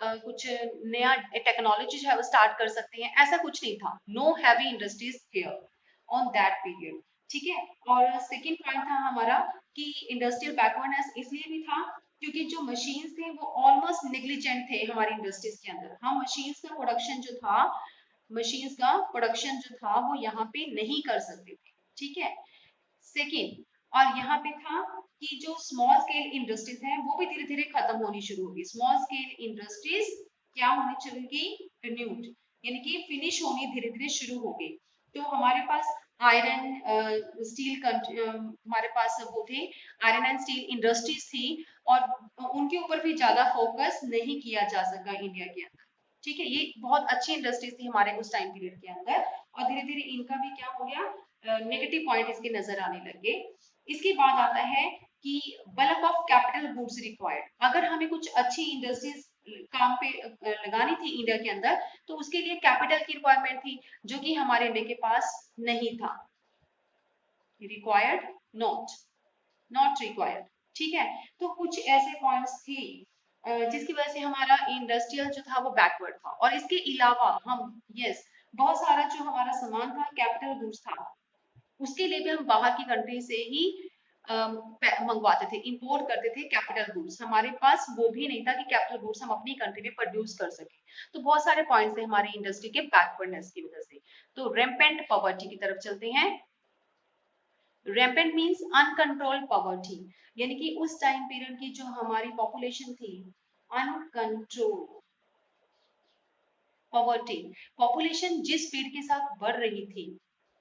Speaker 1: कुछ नया टेक्नोलॉजी जो है वो स्टार्ट कर सकते हैं, ऐसा कुछ नहीं था। Know heavy industries here on that period, ठीक है। और सेकेंड पॉइंट था हमारा कि इंडस्ट्रियल बैकवर्डनेस इसलिए भी था क्योंकि जो मशीन्स थे वो ऑलमोस्ट नेग्लिजेंट थे हमारी इंडस्ट्रीज के अंदर। हम मशीन्स का प्रोडक्शन जो था, मशीन्स का प्रोडक्शन जो था वो यहाँ पे नहीं कर सकते थे, ठीक है। सेकेंड, और यहाँ पे था कि जो स्मॉल स्केल इंडस्ट्रीज हैं वो भी धीरे धीरे खत्म होनी शुरू होगी। स्मॉल स्केल इंडस्ट्रीज क्या होनी चाहिए, रिन्यूड, यानी कि फिनिश होनी धीरे धीरे शुरू हो गई। तो हमारे पास आयरन स्टील हमारे पास वो थे, आयरन एंड स्टील इंडस्ट्रीज थी और उनके ऊपर भी ज्यादा फोकस नहीं किया जा सका इंडिया के अंदर। ठीक है, ये बहुत अच्छी इंडस्ट्रीज थी हमारे उस टाइम पीरियड के अंदर, और धीरे धीरे इनका भी क्या हो गया, नेगेटिव पॉइंट इसके नजर आने लगे। इसके बाद आता है कि bulk of capital goods required. अगर हमें कुछ अच्छी इंडस्ट्रीज काम पे लगानी थी इंडिया के अंदर, तो उसके लिए कैपिटल की रिक्वायरमेंट थी, जो कि हमारे इंडिया के पास नहीं था। Required, not required. ठीक है, तो कुछ ऐसे पॉइंट्स थे जिसकी वजह से हमारा इंडस्ट्रियल जो था वो बैकवर्ड था। और इसके अलावा हम यस बहुत सारा जो हमारा सामान था कैपिटल गुड्स था, उसके लिए भी हम बाहर की कंट्री से ही मंगवाते थे, इंपोर्ट करते थे कैपिटल गुड्स। हमारे पास वो भी नहीं था कि कैपिटल गुड्स हम अपनी कंट्री में प्रोड्यूस कर सके। तो बहुत सारे पॉइंट्स थे हमारी इंडस्ट्री के बैकवर्डनेस की वजह से। तो रेम्पेंट पॉवर्टी की तरफ चलते हैं। रेम्पेंट मीन्स अनकंट्रोल्ड पॉवर्टी, यानी कि उस टाइम पीरियड की जो हमारी पॉपुलेशन थी, अनकंट्रोल पॉवर्टी, पॉपुलेशन जिस स्पीड के साथ बढ़ रही थी,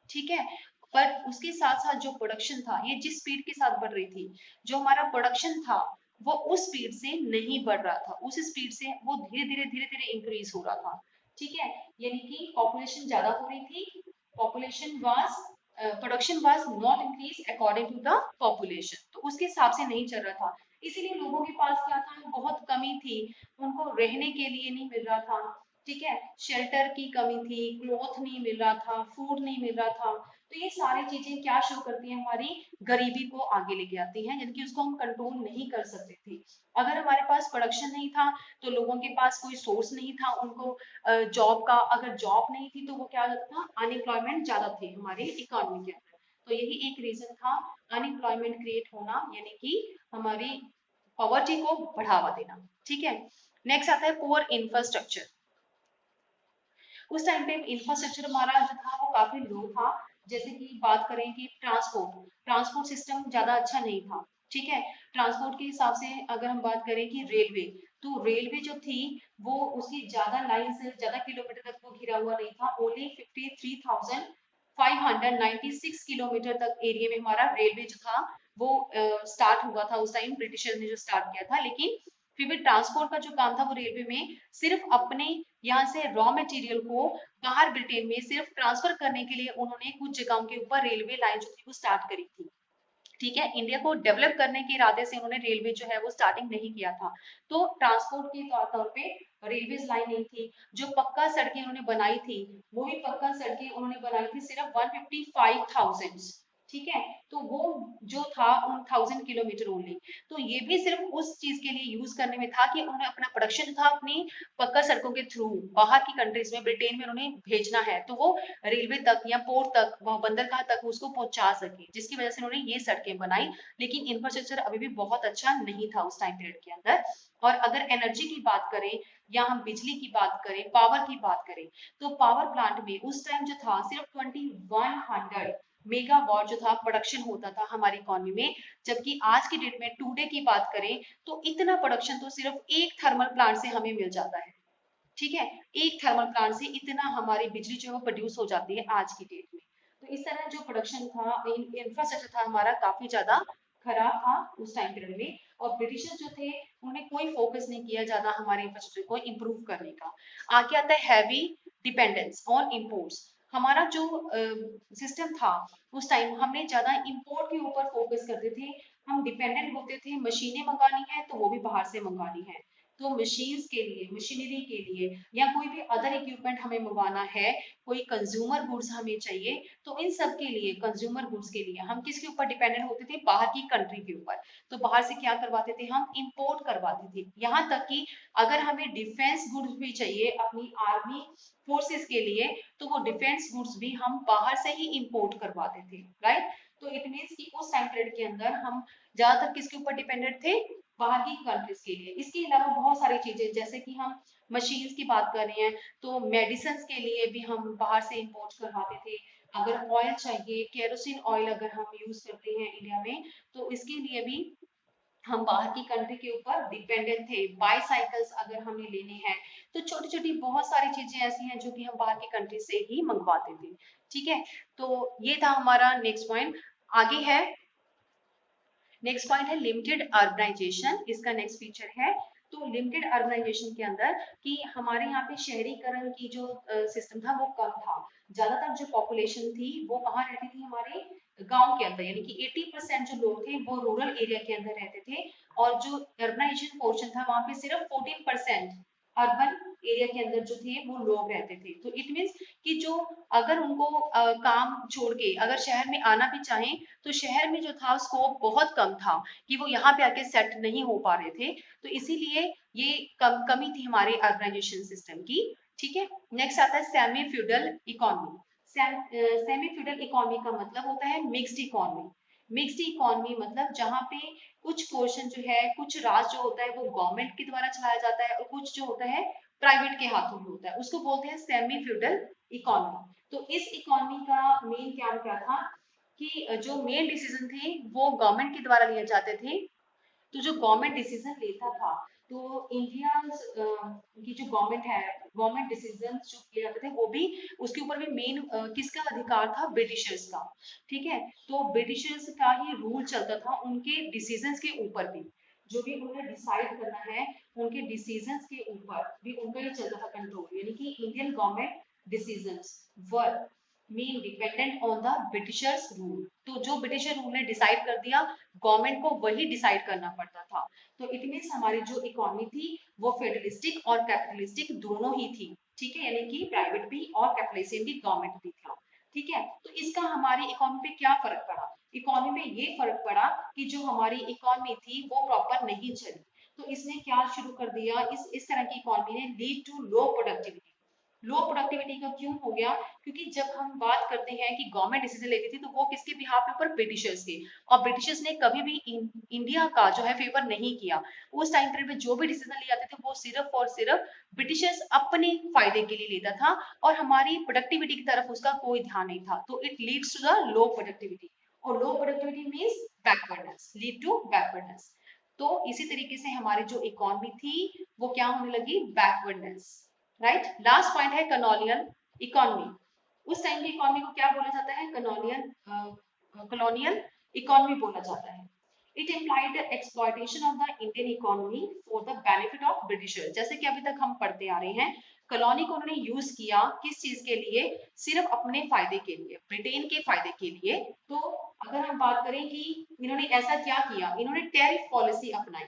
Speaker 1: ठीक है, पर उसके साथ साथ जो प्रोडक्शन था, ये जिस स्पीड के साथ बढ़ रही थी, जो हमारा प्रोडक्शन था वो उस स्पीड से नहीं बढ़ रहा था, उस स्पीड से वो धीरे धीरे इंक्रीज हो रहा था। ठीक है, यानी कि पॉपुलेशन ज्यादा हो रही थी, population was production was not increase according to the population, तो उसके हिसाब से नहीं चल रहा था। इसीलिए लोगों के पास क्या था, बहुत कमी थी, उनको रहने के लिए नहीं मिल रहा था। ठीक है, शेल्टर की कमी थी, क्लॉथ नहीं मिल रहा था, फूड नहीं मिल रहा था। तो ये सारी चीजें क्या शो करती हैं, हमारी गरीबी को आगे लेके आती हैं, यानी कि उसको हम कंट्रोल नहीं कर सकते थे। अगर हमारे पास प्रोडक्शन नहीं था, तो लोगों के पास कोई सोर्स नहीं था उनको जॉब का, अगर जॉब नहीं थी तो वो क्या था, अनएम्प्लॉयमेंट ज्यादा थे हमारे इकोनॉमी के अंदर। तो यही एक रीजन था, अनएम्प्लॉयमेंट क्रिएट होना, यानी कि हमारी पॉवर्टी को बढ़ावा देना। ठीक है, नेक्स्ट आता है पुअर इंफ्रास्ट्रक्चर। उस टाइम पे इंफ्रास्ट्रक्चर हमारा जो था वो काफी लो था। जैसे कि बात करें कि ट्रांसपोर्ट सिस्टम ज्यादा अच्छा नहीं था। ठीक है, ट्रांसपोर्ट के हिसाब से अगर हम बात करें कि रेलवे, तो रेलवे जो थी वो उसकी ज्यादा लाइन से ज्यादा किलोमीटर तक वो घिरा हुआ नहीं था। ओनली 53,596 किलोमीटर तक एरिया में हमारा रेलवे जो था वो स्टार्ट हुआ था। उस टाइम ब्रिटिशर्स ने जो स्टार्ट किया था, लेकिन फिर भी ट्रांसपोर्ट का जो काम था वो रेलवे में सिर्फ अपने यहाँ से रॉ मटेरियल को बाहर ब्रिटेन में सिर्फ ट्रांसफर करने के लिए उन्होंने कुछ जगहों के ऊपर रेलवे लाइन जो थी वो स्टार्ट करी थी। ठीक है, इंडिया को डेवलप करने के इरादे से उन्होंने रेलवे जो है वो स्टार्टिंग नहीं किया था। तो ट्रांसपोर्ट के तौर पे रेलवे लाइन नहीं थी। जो पक्का सड़कें उन्होंने बनाई थी, वो भी पक्का सड़कें उन्होंने बनाई थी सिर्फ 155,000। ठीक है, तो वो जो था 1,000 किलोमीटर ओनली। तो ये भी सिर्फ उस चीज के लिए यूज करने में था कि उन्होंने अपना प्रोडक्शन था अपनी पक्का सड़कों के थ्रू बाहर की कंट्रीज में, ब्रिटेन में उन्होंने भेजना है, तो वो रेलवे तक या पोर्ट तक, वह बंदरगाह तक उसको पहुंचा सके, जिसकी वजह से उन्होंने ये सड़कें बनाई। लेकिन इंफ्रास्ट्रक्चर अभी भी बहुत अच्छा नहीं था उस टाइम पीरियड के अंदर। और अगर एनर्जी की बात करें या हम बिजली की बात करें, पावर की बात करें, तो पावर प्लांट में उस टाइम जो था सिर्फ 2100 मेगावाट जो था प्रोडक्शन होता था हमारी इकोनॉमी में। जबकि आज की डेट में टुडे की बात करें तो इतना प्रोडक्शन तो सिर्फ एक थर्मल प्लांट से हमें मिल जाता है। ठीक है, एक थर्मल प्लांट से इतना हमारी बिजली जो है वो प्रोड्यूस हो जाती है आज की डेट में। तो इस तरह जो प्रोडक्शन था, इंफ्रास्ट्रक्चर था हमारा काफी ज्यादा खराब था उस टाइम पीरियड में। और ब्रिटिशर्स जो थे उन्होंने कोई फोकस नहीं किया ज्यादा हमारे इंफ्रास्ट्रक्चर को इम्प्रूव करने का। आगे आता है हैवी डिपेंडेंस ऑन इम्पोर्ट्स। हमारा जो सिस्टम था उस टाइम, हमने ज्यादा इम्पोर्ट के ऊपर फोकस करते थे। हम डिपेंडेंट होते थे, मशीनें मंगानी है तो वो भी बाहर से मंगानी है। तो मशीन्स के लिए, मशीनरी के लिए या कोई भी अदर इक्विपमेंट हमें मंगवाना है, कोई कंज्यूमर गुड्स हमें चाहिए, तो इन सब के लिए, कंज्यूमर गुड्स के लिए हम किसके ऊपर डिपेंडेंट होते थे, बाहर की कंट्री के ऊपर। तो बाहर से क्या करवाते थे, हम इंपोर्ट करवाते थे। यहाँ तक कि अगर हमें डिफेंस गुड्स भी चाहिए अपनी आर्मी फोर्सेस के लिए, तो वो डिफेंस गुड्स भी हम बाहर से ही इंपोर्ट करवाते थे। राइट, तो इट मीन्स कि उस टाइम पीरियड के अंदर हम ज्यादातर किसके ऊपर डिपेंडेंट थे, बाहर की कंट्रीज के लिए। इसके अलावा बहुत सारी चीजें, जैसे कि हम मशीन्स की बात कर रहे हैं, तो मेडिसिन के लिए भी हम बाहर से इंपोर्ट करवाते थे। अगर ऑयल चाहिए, केरोसिन ऑयल अगर हम यूज करते हैं इंडिया में, तो इसके लिए भी हम बाहर की कंट्री के ऊपर डिपेंडेंट थे। बाईसाइकिल्स अगर हमें लेने हैं, तो छोटी छोटी बहुत सारी चीजें ऐसी हैं जो कि हम बाहर की कंट्री से ही मंगवाते थे। ठीक है, तो ये था हमारा नेक्स्ट पॉइंट। आगे है नेक्स्ट पॉइंट है लिमिटेड अर्बनाइजेशन, इसका नेक्स्ट फीचर है। तो लिमिटेड अर्बनाइजेशन के अंदर कि हमारे यहाँ पे शहरीकरण की जो सिस्टम था वो कम था। ज्यादातर जो पॉपुलेशन थी वो कहाँ रहती थी, हमारे गांव के अंदर, यानी कि 80% जो लोग थे वो रूरल एरिया के अंदर रहते थे, और जो अर्बनाइजेशन पोर्शन था वहां पे सिर्फ 14% अर्बन एरिया के अंदर जो थे वो लोग रहते थे। तो इट मीन्स कि जो अगर उनको काम छोड़ के अगर शहर में आना भी चाहें तो शहर में जो था स्कोप बहुत कम था, कि वो यहाँ पे आके सेट नहीं हो पा रहे थे। तो इसीलिए ये कमी थी हमारे अर्बनाइजेशन सिस्टम की। ठीक है, नेक्स्ट आता है semi feudal economy. Semi feudal economy का मतलब होता है मिक्स्ड इकोनॉमी। मिक्स्ड इकोनॉमी मतलब जहाँ पे कुछ पोर्शन जो है, कुछ राज जो होता है वो गवर्नमेंट के द्वारा चलाया जाता है और कुछ जो होता है प्राइवेट के हाथों में होता है, उसको बोलते हैं सेमी फ्यूडल इकोनॉमी। तो इस इकोनॉमी का मेन क्या क्या था कि जो मेन डिसीजन थे वो गवर्नमेंट के द्वारा लिए जाते थे। तो जो गवर्नमेंट डिसीजन लेता था, तो इंडिया की जो गवर्नमेंट है, गवर्नमेंट डिसीजन जो किए जाते थे वो भी उसके ऊपर भी मेन किसका अधिकार था, ब्रिटिशर्स का। ठीक है, तो ब्रिटिशर्स का ही रूल चलता था उनके डिसीजंस के ऊपर भी, जो भी उन्हें डिसाइड करना है उनके डिसीजंस के ऊपर भी उनका ही चलता था कंट्रोल, यानी कि Indian government decisions were mean dependent on the Britishers rule. तो जो ब्रिटिशर रूल ने डिसाइड कर दिया, गवर्नमेंट को वही डिसाइड करना पड़ता था। तो इट मीन्स हमारी जो इकोनॉमी थी वो फेडरलिस्टिक और कैपिटलिस्टिक दोनों ही थी। ठीक है, यानी कि प्राइवेट भी और कैपिटलिज्म भी, गवर्नमेंट भी था। ठीक है, तो इसका हमारी इकोनॉमी पे क्या फर्क पड़ा? इकोनॉमी में ये फर्क पड़ा कि जो हमारी इकोनॉमी थी वो प्रॉपर नहीं चली। तो इसने क्या शुरू कर दिया, इस तरह की इकोनॉमी ने lead to low productivity. Low productivity का क्यों हो गया? क्योंकि जब हम बात करते हैं कि गवर्नमेंट डिसीजन लेती थी तो वो किसके बिहाफ पे ऊपर, ब्रिटिशर्स के। और ब्रिटिशर्स ने कभी भी इंडिया का जो है फेवर नहीं किया। उस टाइम पीरियड में जो भी डिसीजन लिए जाते थे वो सिर्फ और सिर्फ ब्रिटिशर्स अपने फायदे के लिए लेता था, और हमारी प्रोडक्टिविटी की तरफ उसका कोई ध्यान नहीं था। तो it leads to the low productivity, और low productivity means backwardness, lead to backwardness. तो इसी तरीके से हमारी जो इकोनॉमी थी वो क्या होने लगी, बैकवर्डनेस। राइट, लास्ट पॉइंट है कॉलोनियल इकोनॉमी। उस टाइम की इकोनॉमी को क्या बोला जाता है, कॉलोनियल इकोनॉमी बोला जाता है। It implied exploitation of the Indian economy for the benefit of britisher. जैसे कि अभी तक हम पढ़ते आ रहे हैं, कॉलोनी को उन्होंने यूज किया किस चीज के लिए, सिर्फ अपने फायदे के लिए, ब्रिटेन के फायदे के लिए। तो अगर हम बात करें कि इन्होंने ऐसा क्या किया, इन्होंने टैरिफ पॉलिसी अपनाई।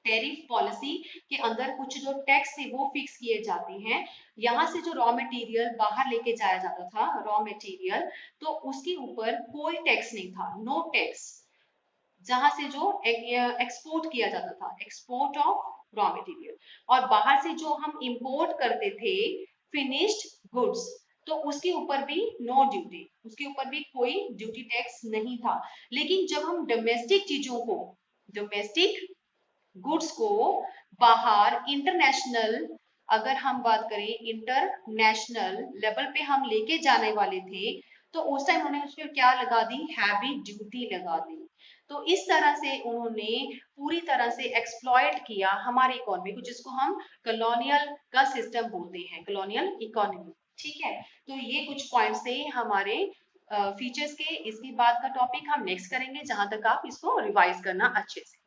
Speaker 1: टैरिफ पॉलिसी के अंदर कुछ जो टैक्स थे वो फिक्स किए जाते हैं। यहाँ से जो रॉ मटेरियल बाहर लेके जाया जाता था, रॉ मटेरियल, तो उसके ऊपर कोई टैक्स नहीं था, नो टैक्स। जहां से जो एक्सपोर्ट किया जाता था, एक्सपोर्ट ऑफ रॉ मटेरियल, और बाहर से जो हम इंपोर्ट करते थे फिनिश्ड गुड्स, तो उसके ऊपर भी नो ड्यूटी, उसके ऊपर भी कोई ड्यूटी टैक्स नहीं था। लेकिन जब हम डोमेस्टिक चीजों को, डोमेस्टिक गुड्स को बाहर इंटरनेशनल, अगर हम बात करें इंटरनेशनल लेवल पे हम लेके जाने वाले थे, तो उस टाइम उन्होंने उस पर क्या लगा दी, हैवी ड्यूटी लगा दी। तो इस तरह से उन्होंने पूरी तरह से एक्सप्लॉयट किया हमारी इकोनॉमी को, जिसको हम कॉलोनियल का सिस्टम बोलते हैं, कॉलोनियल इकोनॉमी। ठीक है, तो ये कुछ पॉइंट्स थे हमारे फीचर्स के। इसके बाद का टॉपिक हम नेक्स्ट करेंगे, जहां तक आप इसको रिवाइज करना अच्छे से।